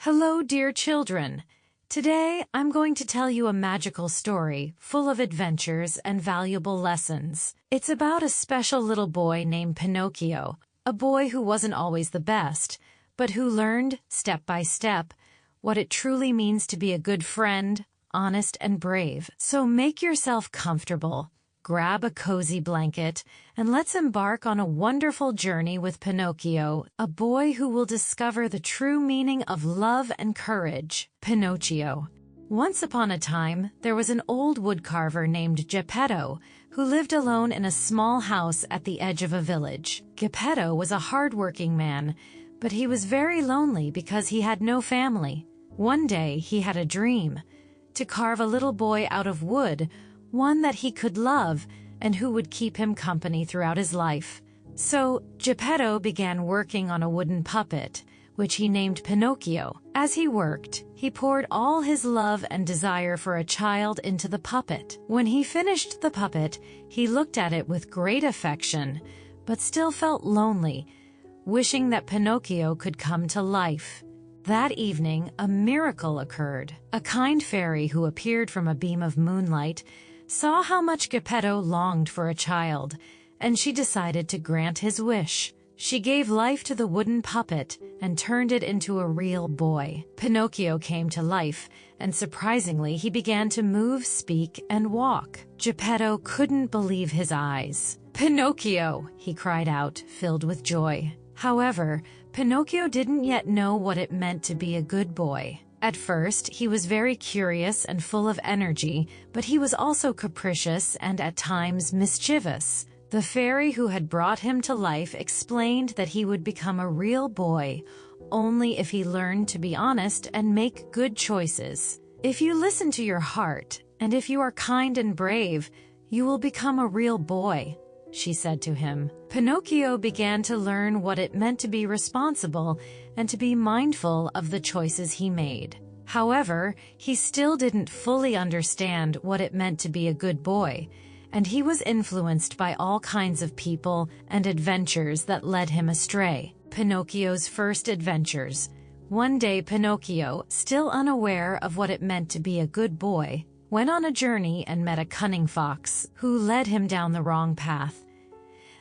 Hello, dear children. Today, I'm going to tell you a magical story full of adventures and valuable lessons. It's about a special little boy named Pinocchio, a boy who wasn't always the best, but who learned, step by step, what it truly means to be a good friend, honest and brave. So make yourself comfortable, grab a cozy blanket, and let's embark on a wonderful journey with Pinocchio, a boy who will discover the true meaning of love and courage. Pinocchio. Once upon a time, there was an old woodcarver named Geppetto, who lived alone in a small house at the edge of a village. Geppetto was a hard-working man, but he was very lonely because he had no family. One day, he had a dream: to carve a little boy out of wood, one that he could love and who would keep him company throughout his life. So Geppetto began working on a wooden puppet, which he named Pinocchio. As he worked, he poured all his love and desire for a child into the puppet. When he finished the puppet, he looked at it with great affection, but still felt lonely, wishing that Pinocchio could come to life. That evening, a miracle occurred. A kind fairy who appeared from a beam of moonlight saw how much Geppetto longed for a child, and she decided to grant his wish. She gave life to the wooden puppet and turned it into a real boy. Pinocchio came to life, and surprisingly, he began to move, speak, and walk. Geppetto couldn't believe his eyes. "Pinocchio!" he cried out, filled with joy. However, Pinocchio didn't yet know what it meant to be a good boy. At first, he was very curious and full of energy, but he was also capricious and at times mischievous. The fairy who had brought him to life explained that he would become a real boy only if he learned to be honest and make good choices. If you listen to your heart, and if you are kind and brave, you will become a real boy, she said to him. Pinocchio began to learn what it meant to be responsible and to be mindful of the choices he made. However, he still didn't fully understand what it meant to be a good boy, and he was influenced by all kinds of people and adventures that led him astray. Pinocchio's first adventures. One day, Pinocchio, still unaware of what it meant to be a good boy, went on a journey and met a cunning fox who led him down the wrong path.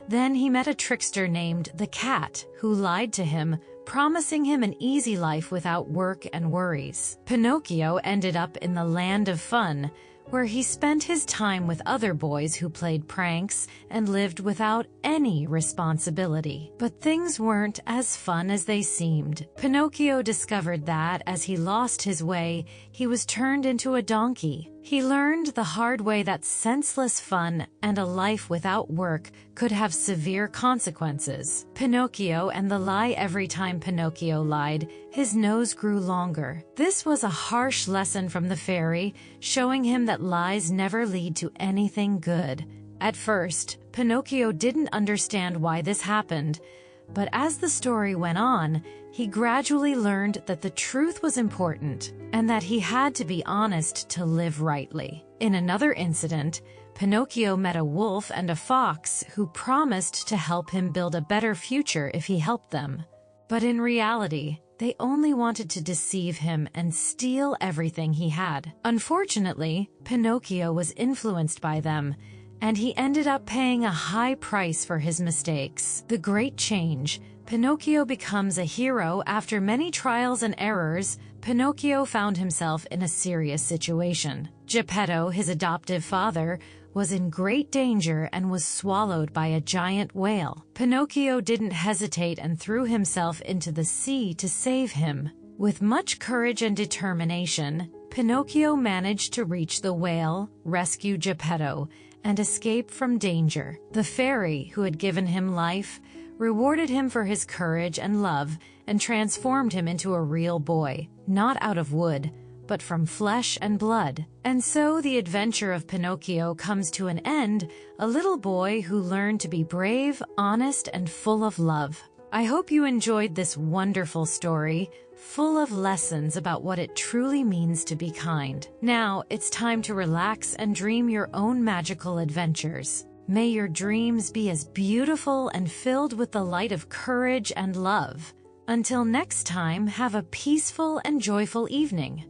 Then he met a trickster named the Cat who lied to him, promising him an easy life without work and worries. Pinocchio ended up in the land of fun, where he spent his time with other boys who played pranks and lived without any responsibility. But things weren't as fun as they seemed. Pinocchio discovered that, as he lost his way, he was turned into a donkey. He learned the hard way that senseless fun and a life without work could have severe consequences. Pinocchio and the lie. Every time Pinocchio lied, his nose grew longer. This was a harsh lesson from the fairy, showing him that lies never lead to anything good. At first, Pinocchio didn't understand why this happened, but as the story went on, he gradually learned that the truth was important and that he had to be honest to live rightly. In another incident, Pinocchio met a wolf and a fox who promised to help him build a better future if he helped them. But in reality, they only wanted to deceive him and steal everything he had. Unfortunately, Pinocchio was influenced by them, and he ended up paying a high price for his mistakes. The Great Change. Pinocchio becomes a hero. After many trials and errors, Pinocchio found himself in a serious situation. Geppetto, his adoptive father, was in great danger and was swallowed by a giant whale. Pinocchio didn't hesitate and threw himself into the sea to save him. With much courage and determination, Pinocchio managed to reach the whale, rescue Geppetto, and escape from danger. The fairy, who had given him life, rewarded him for his courage and love and transformed him into a real boy, not out of wood, but from flesh and blood. And so the adventure of Pinocchio comes to an end, a little boy who learned to be brave, honest, and full of love. I hope you enjoyed this wonderful story, full of lessons about what it truly means to be kind. Now, it's time to relax and dream your own magical adventures. May your dreams be as beautiful and filled with the light of courage and love. Until next time, have a peaceful and joyful evening.